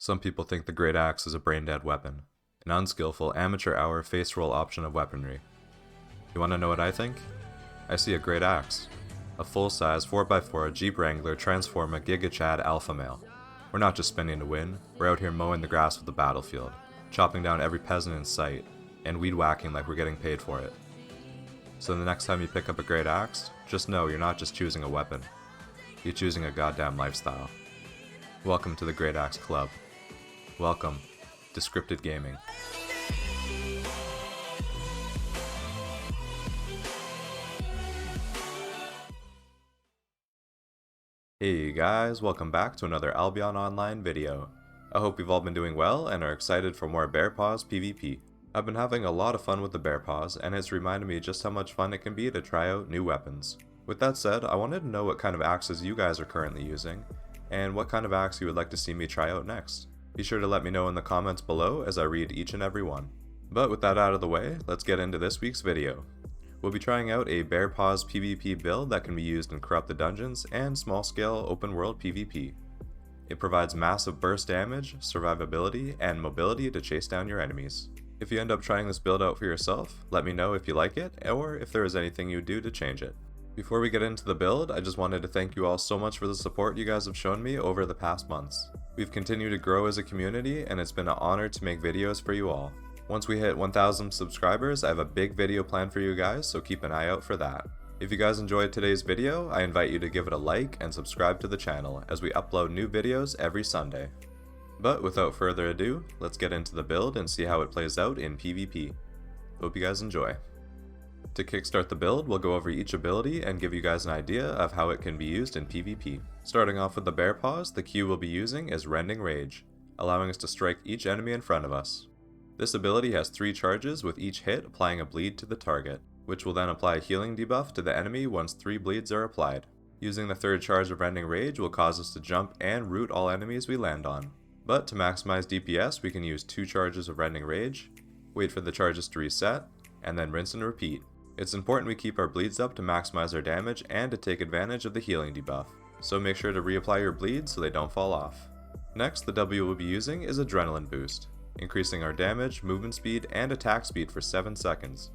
Some people think the Great Axe is a brain-dead weapon, an unskillful, amateur-hour face-roll option of weaponry. You wanna know what I think? I see a Great Axe. A full-size 4x4 Jeep Wrangler Transforma Giga Chad Alpha Male. We're not just spinning to win, we're out here mowing the grass of the battlefield, chopping down every peasant in sight, and weed whacking like we're getting paid for it. So the next time you pick up a Great Axe, just know you're not just choosing a weapon, you're choosing a goddamn lifestyle. Welcome to the Great Axe Club. Welcome to Scripted Gaming. Hey guys, welcome back to another Albion Online video. I hope you've all been doing well and are excited for more Bear Paws PvP. I've been having a lot of fun with the Bear Paws, and it's reminded me just how much fun it can be to try out new weapons. With that said, I wanted to know what kind of axes you guys are currently using, and what kind of axe you would like to see me try out next. Be sure to let me know in the comments below as I read each and every one. But with that out of the way, let's get into this week's video. We'll be trying out a Bear Paws PvP build that can be used in Corrupted Dungeons and small-scale open-world PvP. It provides massive burst damage, survivability, and mobility to chase down your enemies. If you end up trying this build out for yourself, let me know if you like it, or if there is anything you would do to change it. Before we get into the build, I just wanted to thank you all so much for the support you guys have shown me over the past months. We've continued to grow as a community, and it's been an honor to make videos for you all. Once we hit 1,000 subscribers, I have a big video planned for you guys, so keep an eye out for that. If you guys enjoyed today's video, I invite you to give it a like and subscribe to the channel, as we upload new videos every Sunday. But without further ado, let's get into the build and see how it plays out in PvP. Hope you guys enjoy. To kickstart the build, we'll go over each ability and give you guys an idea of how it can be used in PvP. Starting off with the Bear Paws, the Q we'll be using is Rending Rage, allowing us to strike each enemy in front of us. This ability has 3 charges, with each hit applying a bleed to the target, which will then apply a healing debuff to the enemy once 3 bleeds are applied. Using the 3rd charge of Rending Rage will cause us to jump and root all enemies we land on. But to maximize DPS, we can use 2 charges of Rending Rage, wait for the charges to reset, and then rinse and repeat. It's important we keep our bleeds up to maximize our damage and to take advantage of the healing debuff, so make sure to reapply your bleeds so they don't fall off. Next, the W we'll be using is Adrenaline Boost, increasing our damage, movement speed, and attack speed for 7 seconds.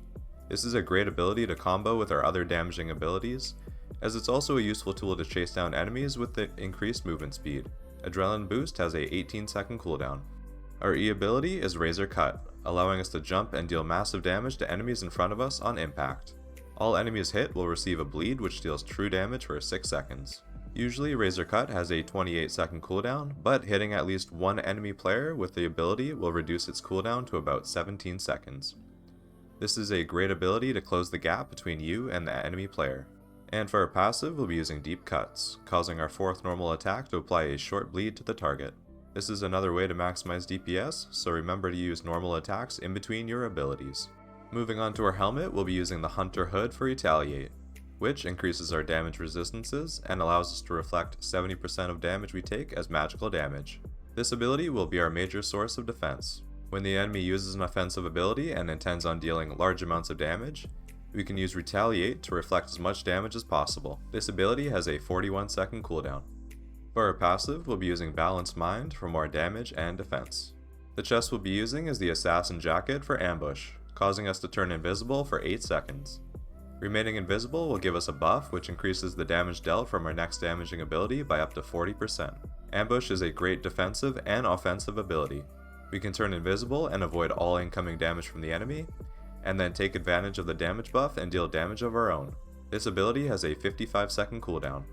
This is a great ability to combo with our other damaging abilities, as it's also a useful tool to chase down enemies with the increased movement speed. Adrenaline Boost has a 18-second cooldown. Our E ability is Razor Cut, allowing us to jump and deal massive damage to enemies in front of us on impact. All enemies hit will receive a bleed which deals true damage for 6 seconds. Usually Razor Cut has a 28-second cooldown, but hitting at least one enemy player with the ability will reduce its cooldown to about 17 seconds. This is a great ability to close the gap between you and the enemy player. And for our passive, we'll be using Deep Cuts, causing our 4th normal attack to apply a short bleed to the target. This is another way to maximize DPS, so remember to use normal attacks in between your abilities. Moving on to our helmet, we'll be using the Hunter Hood for Retaliate, which increases our damage resistances and allows us to reflect 70% of damage we take as magical damage. This ability will be our major source of defense. When the enemy uses an offensive ability and intends on dealing large amounts of damage, we can use Retaliate to reflect as much damage as possible. This ability has a 41-second cooldown. For our passive, we'll be using Balanced Mind for more damage and defense. The chest we'll be using is the Assassin Jacket for Ambush, causing us to turn invisible for 8 seconds. Remaining invisible will give us a buff which increases the damage dealt from our next damaging ability by up to 40%. Ambush is a great defensive and offensive ability. We can turn invisible and avoid all incoming damage from the enemy, and then take advantage of the damage buff and deal damage of our own. This ability has a 55-second cooldown.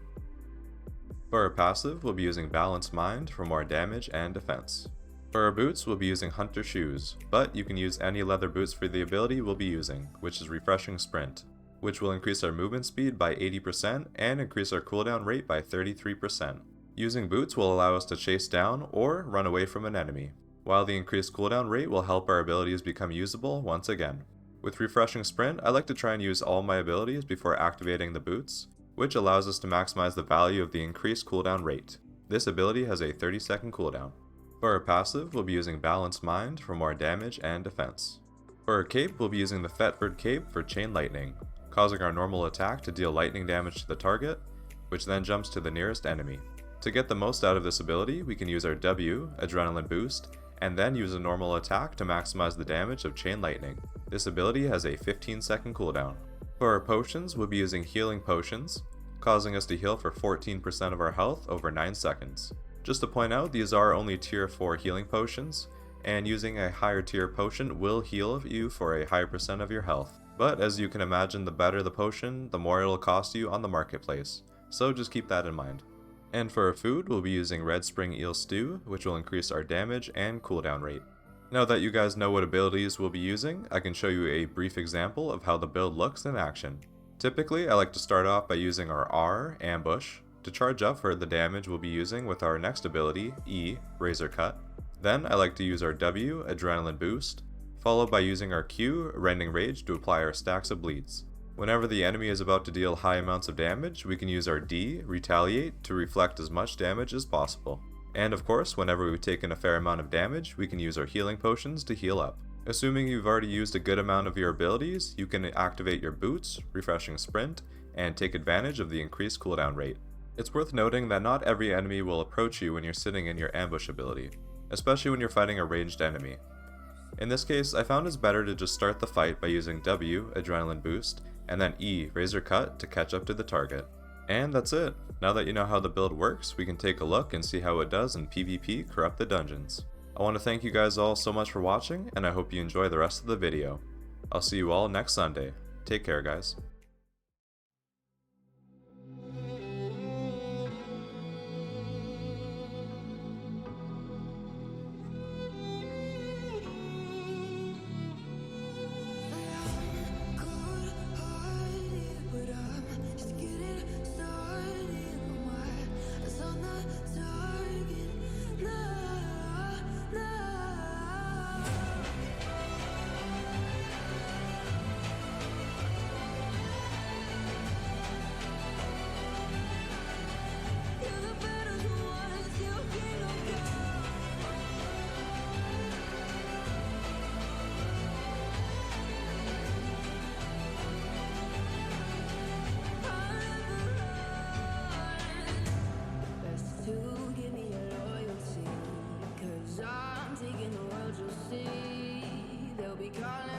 For our passive, we'll be using Balanced Mind for more damage and defense. For our boots, we'll be using Hunter Shoes, but you can use any leather boots for the ability we'll be using, which is Refreshing Sprint, which will increase our movement speed by 80% and increase our cooldown rate by 33%. Using boots will allow us to chase down or run away from an enemy, while the increased cooldown rate will help our abilities become usable once again. With Refreshing Sprint, I like to try and use all my abilities before activating the boots, which allows us to maximize the value of the increased cooldown rate. This ability has a 30-second cooldown. For our passive, we'll be using Balanced Mind for more damage and defense. For our cape, we'll be using the Thetford Cape for Chain Lightning, causing our normal attack to deal lightning damage to the target, which then jumps to the nearest enemy. To get the most out of this ability, we can use our W, Adrenaline Boost, and then use a normal attack to maximize the damage of Chain Lightning. This ability has a 15-second cooldown. For our potions, we'll be using Healing Potions, causing us to heal for 14% of our health over 9 seconds. Just to point out, these are only tier 4 healing potions, and using a higher tier potion will heal you for a higher percent of your health. But as you can imagine, the better the potion, the more it'll cost you on the marketplace, so just keep that in mind. And for our food, we'll be using Red Spring Eel Stew, which will increase our damage and cooldown rate. Now that you guys know what abilities we'll be using, I can show you a brief example of how the build looks in action. Typically, I like to start off by using our R, Ambush, to charge up for the damage we'll be using with our next ability, E, Razor Cut. Then I like to use our W, Adrenaline Boost, followed by using our Q, Rending Rage, to apply our stacks of bleeds. Whenever the enemy is about to deal high amounts of damage, we can use our D, Retaliate, to reflect as much damage as possible. And of course, whenever we've taken a fair amount of damage, we can use our healing potions to heal up. Assuming you've already used a good amount of your abilities, you can activate your boots, Refreshing Sprint, and take advantage of the increased cooldown rate. It's worth noting that not every enemy will approach you when you're sitting in your ambush ability, especially when you're fighting a ranged enemy. In this case, I found it's better to just start the fight by using W, Adrenaline Boost, and then E, Razor Cut, to catch up to the target. And that's it. Now that you know how the build works, we can take a look and see how it does in PvP Corrupted Dungeons. I want to thank you guys all so much for watching, and I hope you enjoy the rest of the video. I'll see you all next Sunday. Take care, guys. Taking the world, you'll see they'll be calling.